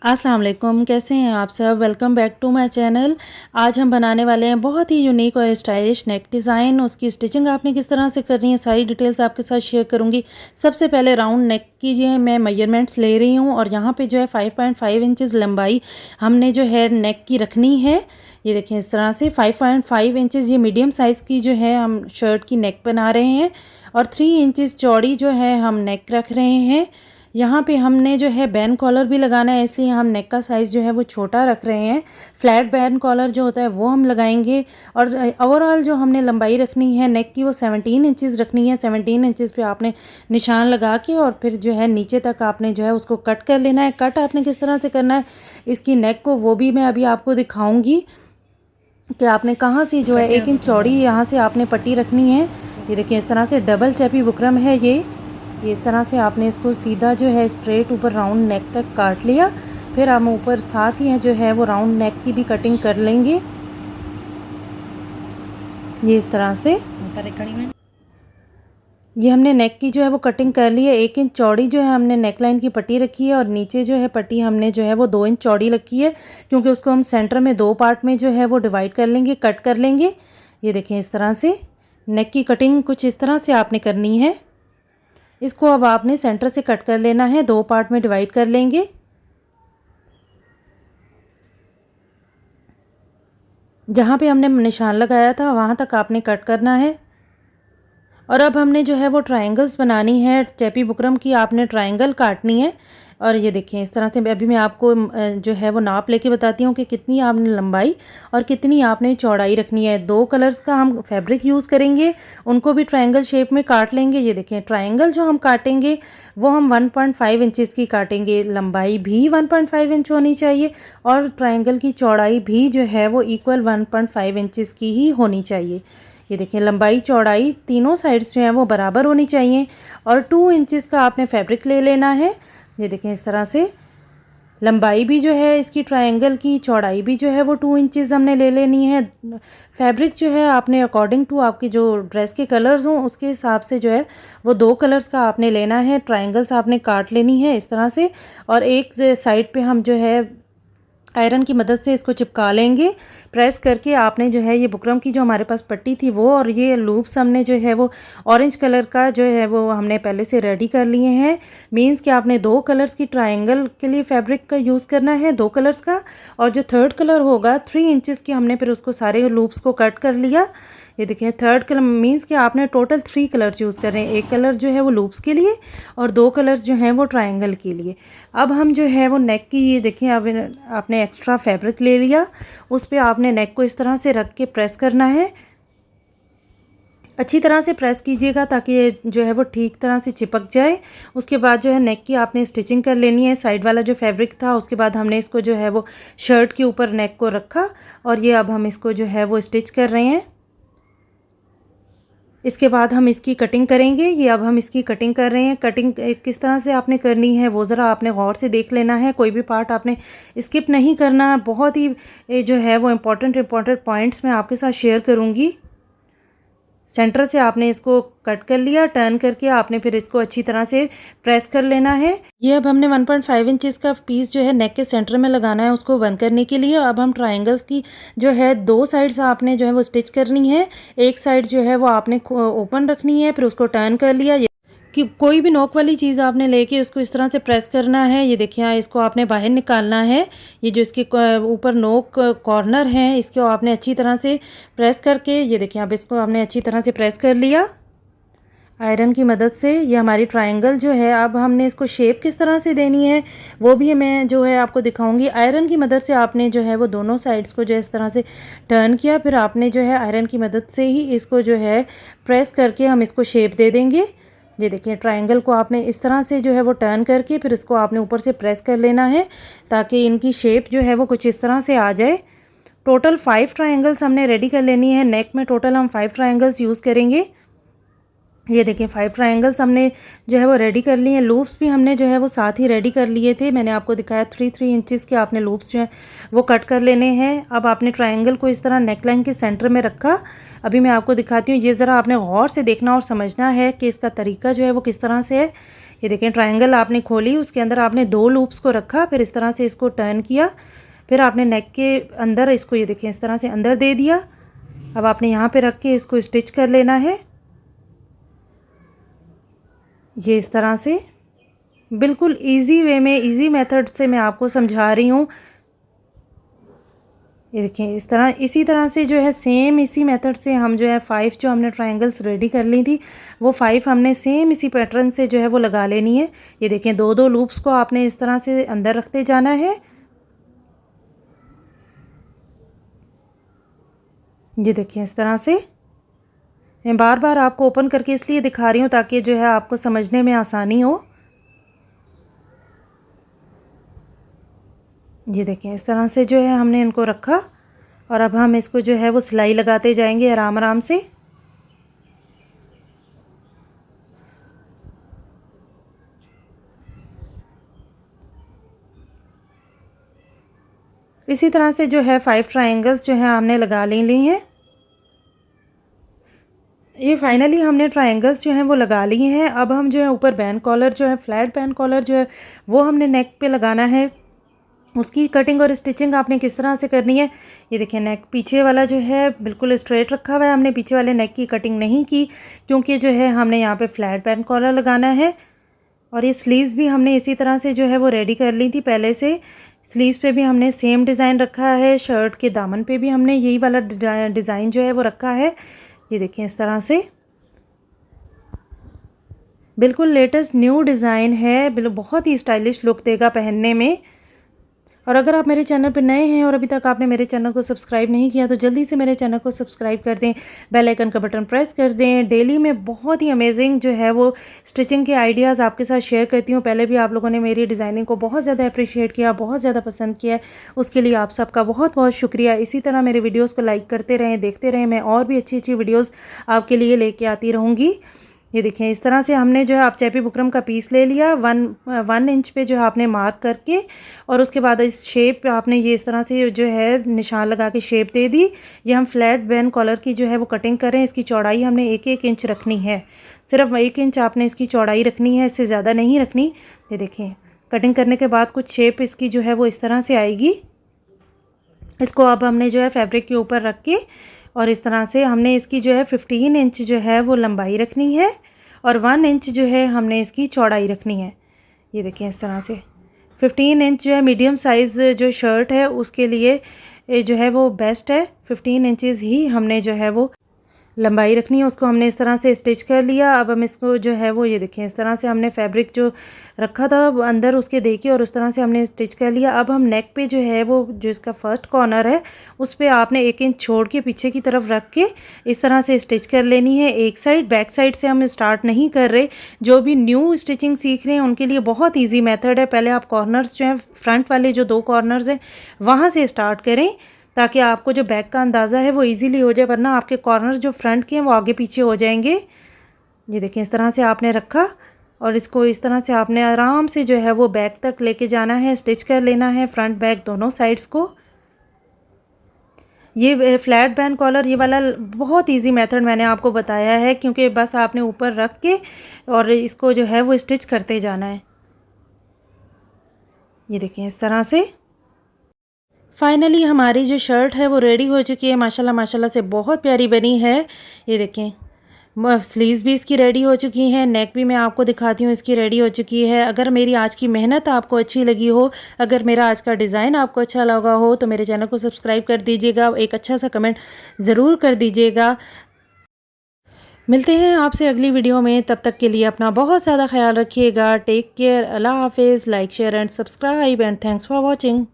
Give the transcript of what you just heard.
अस्सलाम वालेकुम, कैसे हैं आप सब। Welcome back to my channel. आज हम बनाने वाले हैं बहुत ही यूनिक और स्टाइलिश नेक डिज़ाइन। उसकी स्टिचिंग आपने किस तरह से करनी है सारी डिटेल्स आपके साथ शेयर करूंगी। सबसे पहले राउंड नेक की जो है मैं मेजरमेंट्स ले रही हूं और यहाँ पे जो है 5.5 इंचज़ लंबाई हमने जो है नेक की रखनी है। ये देखें इस तरह से 5.5 इंचज़ ये मीडियम साइज़ की जो है हम शर्ट की नेक बना रहे हैं और 3 इंचज़ चौड़ी जो है हम नेक रख रहे हैं। यहाँ पे हमने जो है बैन कॉलर भी लगाना है, इसलिए हम नेक का साइज़ जो है वो छोटा रख रहे हैं। फ्लैट बैन कॉलर जो होता है वो हम लगाएंगे और ओवरऑल जो हमने लंबाई रखनी है नेक की वो 17 इंचज़ रखनी है। 17 इंचज़ पे आपने निशान लगा के और फिर जो है नीचे तक आपने जो है उसको कट कर लेना है। कट आपने किस तरह से करना है इसकी नेक को वो भी मैं अभी आपको दिखाऊँगी कि आपने कहाँ से जो है 1 इंच चौड़ी यहाँ से आपने पट्टी रखनी है। ये देखिए इस तरह से डबल चैपी बुकरम है ये इस तरह से आपने इसको सीधा जो है स्ट्रेट ऊपर राउंड नेक तक काट लिया। फिर हम ऊपर साथ ही जो है वो राउंड नेक की भी कटिंग कर लेंगे। ये इस तरह से ये हमने नेक की जो है वो कटिंग कर ली है। 1 इंच चौड़ी जो है हमने नेक लाइन की पट्टी रखी है और नीचे जो है पट्टी हमने जो है वो 2 इंच चौड़ी रखी है, क्योंकि उसको हम सेंटर में 2 पार्ट में जो है वो डिवाइड कर लेंगे, कट कर लेंगे। ये देखें इस तरह से नेक की कटिंग कुछ इस तरह से आपने करनी है। इसको अब आपने सेंटर से कट कर लेना है, 2 पार्ट में डिवाइड कर लेंगे। जहाँ पे हमने निशान लगाया था वहाँ तक आपने कट करना है। और अब हमने जो है वो ट्रायंगल्स बनानी है। चैपी बुकरम की आपने ट्रायंगल काटनी है और ये देखें इस तरह से अभी मैं आपको जो है वो नाप लेके बताती हूँ कि कितनी आपने लंबाई और कितनी आपने चौड़ाई रखनी है। 2 कलर्स का हम फैब्रिक यूज़ करेंगे, उनको भी ट्रायंगल शेप में काट लेंगे। ये देखें ट्रायंगल जो हम काटेंगे वो हम 1.5 इंचज़ की काटेंगे। लंबाई भी 1.5 इंच होनी चाहिए और ट्रायंगल की चौड़ाई भी जो है वो इक्वल 1.5 इंचज़ की ही होनी चाहिए। ये देखें लंबाई चौड़ाई तीनों साइड्स जो हैं वो बराबर होनी चाहिए और 2 इंचज़ का आपने फैब्रिक ले लेना है। ये देखें इस तरह से लंबाई भी जो है इसकी ट्रायंगल की, चौड़ाई भी जो है वो 2 इंचज़ हमने ले लेनी है। फैब्रिक जो है आपने अकॉर्डिंग टू आपके जो ड्रेस के कलर्स हों उसके हिसाब से जो है वो 2 कलर्स का आपने लेना है। ट्रायंगल्स आपने काट लेनी है इस तरह से और एक साइड पे हम जो है आयरन की मदद से इसको चिपका लेंगे। प्रेस करके आपने जो है ये बुकरम की जो हमारे पास पट्टी थी वो और ये लूप्स हमने जो है वो ऑरेंज कलर का जो है वो हमने पहले से रेडी कर लिए हैं। मींस कि आपने 2 कलर्स की ट्रायंगल के लिए फैब्रिक का यूज़ करना है, 2 कलर्स का, और जो थर्ड कलर होगा 3 इंचज़ की हमने फिर उसको सारे लूप्स को कट कर लिया। ये देखिए थर्ड कलर मींस कि आपने टोटल 3 कलर यूज़ कर रहे हैं। 1 कलर जो है वो लूप्स के लिए और 2 कलर्स जो हैं वो ट्रायंगल के लिए। अब हम जो है वो नेक की ये देखिए अब आपने एक्स्ट्रा फैब्रिक ले लिया, उस पर आपने नेक को इस तरह से रख के प्रेस करना है। अच्छी तरह से प्रेस कीजिएगा ताकि ये जो है वो ठीक तरह से चिपक जाए। उसके बाद जो है नेक की आपने स्टिचिंग कर लेनी है। साइड वाला जो फैब्रिक था उसके बाद हमने इसको जो है वो शर्ट के ऊपर नेक को रखा और ये अब हम इसको जो है वो स्टिच कर रहे हैं। इसके बाद हम इसकी कटिंग करेंगे। ये अब हम इसकी कटिंग कर रहे हैं। कटिंग किस तरह से आपने करनी है वो ज़रा आपने गौर से देख लेना है, कोई भी पार्ट आपने स्किप नहीं करना। बहुत ही जो है वो इम्पॉर्टेंट पॉइंट्स मैं आपके साथ शेयर करूँगी। सेंटर से आपने इसको कट कर लिया, टर्न करके आपने फिर इसको अच्छी तरह से प्रेस कर लेना है। ये अब हमने 1.5 इंचज़ का पीस जो है नेक के सेंटर में लगाना है उसको बंद करने के लिए। अब हम ट्रायंगल्स की जो है 2 साइड्स आपने जो है वो स्टिच करनी है। एक साइड जो है वो आपने ओपन रखनी है, फिर उसको टर्न कर लिया कि कोई भी नोक वाली चीज़ आपने लेके उसको इस तरह से प्रेस करना है। ये देखिए इसको आपने बाहर निकालना है। ये जो इसके ऊपर नोक कॉर्नर है इसको आपने अच्छी तरह से प्रेस करके ये देखिए अब इसको आपने अच्छी तरह से प्रेस कर लिया आयरन की मदद से। ये हमारी ट्रायंगल जो है अब हमने इसको शेप किस तरह से देनी है वो भी मैं जो है आपको दिखाऊंगी। आयरन की मदद से आपने जो है वो दोनों साइड्स को जो है इस तरह से टर्न किया, फिर आपने जो है आयरन की मदद से ही इसको जो है प्रेस करके हम इसको शेप दे देंगे। ये देखिए ट्रायंगल को आपने इस तरह से जो है वो टर्न करके फिर इसको आपने ऊपर से प्रेस कर लेना है ताकि इनकी शेप जो है वो कुछ इस तरह से आ जाए। टोटल 5 ट्रायंगल्स हमने रेडी कर लेनी है। नेक में टोटल हम 5 ट्रायंगल्स यूज़ करेंगे। ये देखिए 5 ट्रायंगल्स हमने जो है वो रेडी कर लिए हैं। लूप्स भी हमने जो है वो साथ ही रेडी कर लिए थे। मैंने आपको दिखाया 3 इंचज़ के आपने लूप्स जो हैं वो कट कर लेने हैं। अब आपने ट्रायंगल को इस तरह नेकलाइन के सेंटर में रखा। अभी मैं आपको दिखाती हूँ, ये ज़रा आपने गौर से देखना और समझना है कि इसका तरीका जो है वो किस तरह से है। ये देखें ट्रायंगल आपने खोली, उसके अंदर आपने 2 लूप्स को रखा, फिर इस तरह से इसको टर्न किया, फिर आपने नेक के अंदर इसको ये देखें इस तरह से अंदर दे दिया। अब आपने यहाँ पे रख के इसको स्टिच कर लेना है, ये इस तरह से बिल्कुल इजी वे में, इजी मेथड से मैं आपको समझा रही हूँ। ये देखिए इस तरह, इसी तरह से जो है सेम इसी मेथड से हम जो है 5 जो हमने ट्रायंगल्स रेडी कर ली थी, वो 5 हमने सेम इसी पैटर्न से जो है वो लगा लेनी है। ये देखें 2-2 लूप्स को आपने इस तरह से अंदर रखते जाना है। ये देखिए इस तरह से मैं बार बार आपको ओपन करके इसलिए दिखा रही हूँ ताकि जो है आपको समझने में आसानी हो। ये देखें इस तरह से जो है हमने इनको रखा और अब हम इसको जो है वो सिलाई लगाते जाएंगे आराम आराम से। इसी तरह से जो है 5 ट्रायंगल्स जो है हमने लगा ली हैं। ये फाइनली हमने ट्रायंगल्स जो हैं वो लगा लिए हैं। अब हम जो है ऊपर बैन कॉलर जो है, फ्लैट बैन कॉलर जो है वो हमने नेक पे लगाना है। उसकी कटिंग और स्टिचिंग आपने किस तरह से करनी है, ये देखिए नेक पीछे वाला जो है बिल्कुल स्ट्रेट रखा हुआ है, हमने पीछे वाले नेक की कटिंग नहीं की क्योंकि जो है हमने यहाँ पे फ्लैट बैन कॉलर लगाना है। और ये स्लीव्स भी हमने इसी तरह से जो है वो रेडी कर ली थी पहले से। स्लीव्स पे भी हमने सेम डिज़ाइन रखा है, शर्ट के दामन पे भी हमने यही वाला डिज़ाइन जो है वो रखा है। ये देखिए इस तरह से बिल्कुल लेटेस्ट न्यू डिज़ाइन है, बिल्कुल बहुत ही स्टाइलिश लुक देगा पहनने में। और अगर आप मेरे चैनल पर नए हैं और अभी तक आपने मेरे चैनल को सब्सक्राइब नहीं किया तो जल्दी से मेरे चैनल को सब्सक्राइब कर दें, बेल आइकन का बटन प्रेस कर दें। डेली में बहुत ही अमेजिंग जो है वो स्टिचिंग के आइडियाज़ आपके साथ शेयर करती हूँ। पहले भी आप लोगों ने मेरी डिज़ाइनिंग को बहुत ज़्यादा अप्रिशिएट किया, बहुत ज़्यादा पसंद किया, उसके लिए आप सबका बहुत बहुत शुक्रिया। इसी तरह मेरे वीडियोज़ को लाइक करते रहें, देखते रहें, मैं और भी अच्छी अच्छी वीडियोज़ आपके लिए लेके आती रहूँगी। ये देखिए इस तरह से हमने जो है आप चैपी बुकरम का पीस ले लिया 1 इंच पे जो है आपने मार्क करके, और उसके बाद इस शेप पे आपने ये इस तरह से जो है निशान लगा के शेप दे दी। ये हम फ्लैट बैन कॉलर की जो है वो कटिंग कर रहे हैं। इसकी चौड़ाई हमने 1-1 इंच रखनी है, सिर्फ 1 इंच आपने इसकी चौड़ाई रखनी है, इससे ज़्यादा नहीं रखनी। ये देखें कटिंग करने के बाद कुछ शेप इसकी जो है वो इस तरह से आएगी। इसको अब हमने जो है फैब्रिक के ऊपर रख के और इस तरह से हमने इसकी जो है 15 इंच जो है वो लंबाई रखनी है और 1 इंच जो है हमने इसकी चौड़ाई रखनी है। ये देखिए इस तरह से 15 इंच जो है मीडियम साइज़ जो शर्ट है उसके लिए जो है वो बेस्ट है। 15 इंचेस ही हमने जो है वो लंबाई रखनी है। उसको हमने इस तरह से स्टिच कर लिया। अब हम इसको जो है वो ये देखें इस तरह से हमने फैब्रिक जो रखा था अंदर उसके देके और उस तरह से हमने स्टिच कर लिया। अब हम नेक पे जो है वो जो इसका फर्स्ट कॉर्नर है उस पे आपने 1 इंच छोड़ के पीछे की तरफ रख के इस तरह से स्टिच कर लेनी है। एक साइड, बैक साइड से हम स्टार्ट नहीं कर रहे। जो भी न्यू स्टिचिंग सीख रहे हैं उनके लिए बहुत ईजी मेथड है। पहले आप कॉर्नर्स जो हैं फ्रंट वाले जो 2 कॉर्नर्स हैं वहाँ से स्टार्ट करें ताकि आपको जो बैक का अंदाज़ा है वो इजीली हो जाए, वरना आपके कॉर्नर जो फ्रंट के हैं वो आगे पीछे हो जाएंगे। ये देखें इस तरह से आपने रखा और इसको इस तरह से आपने आराम से जो है वो बैक तक लेके जाना है, स्टिच कर लेना है फ्रंट बैक दोनों साइड्स को। ये फ्लैट बैन कॉलर ये वाला बहुत इजी मेथड मैंने आपको बताया है क्योंकि बस आपने ऊपर रख के और इसको जो है वो स्टिच करते जाना है। ये देखें इस तरह से फाइनली हमारी जो शर्ट है वो रेडी हो चुकी है। माशाल्लाह माशाल्लाह से बहुत प्यारी बनी है। ये देखें स्लीव्स भी इसकी रेडी हो चुकी हैं, नेक भी मैं आपको दिखाती हूँ इसकी रेडी हो चुकी है। अगर मेरी आज की मेहनत आपको अच्छी लगी हो, अगर मेरा आज का डिज़ाइन आपको अच्छा लगा हो तो मेरे चैनल को सब्सक्राइब कर दीजिएगा, एक अच्छा सा कमेंट ज़रूर कर दीजिएगा। मिलते हैं आपसे अगली वीडियो में, तब तक के लिए अपना बहुत ज़्यादा ख्याल रखिएगा। टेक केयर, अल्लाह हाफिज़। Like share and subscribe and thanks for watching.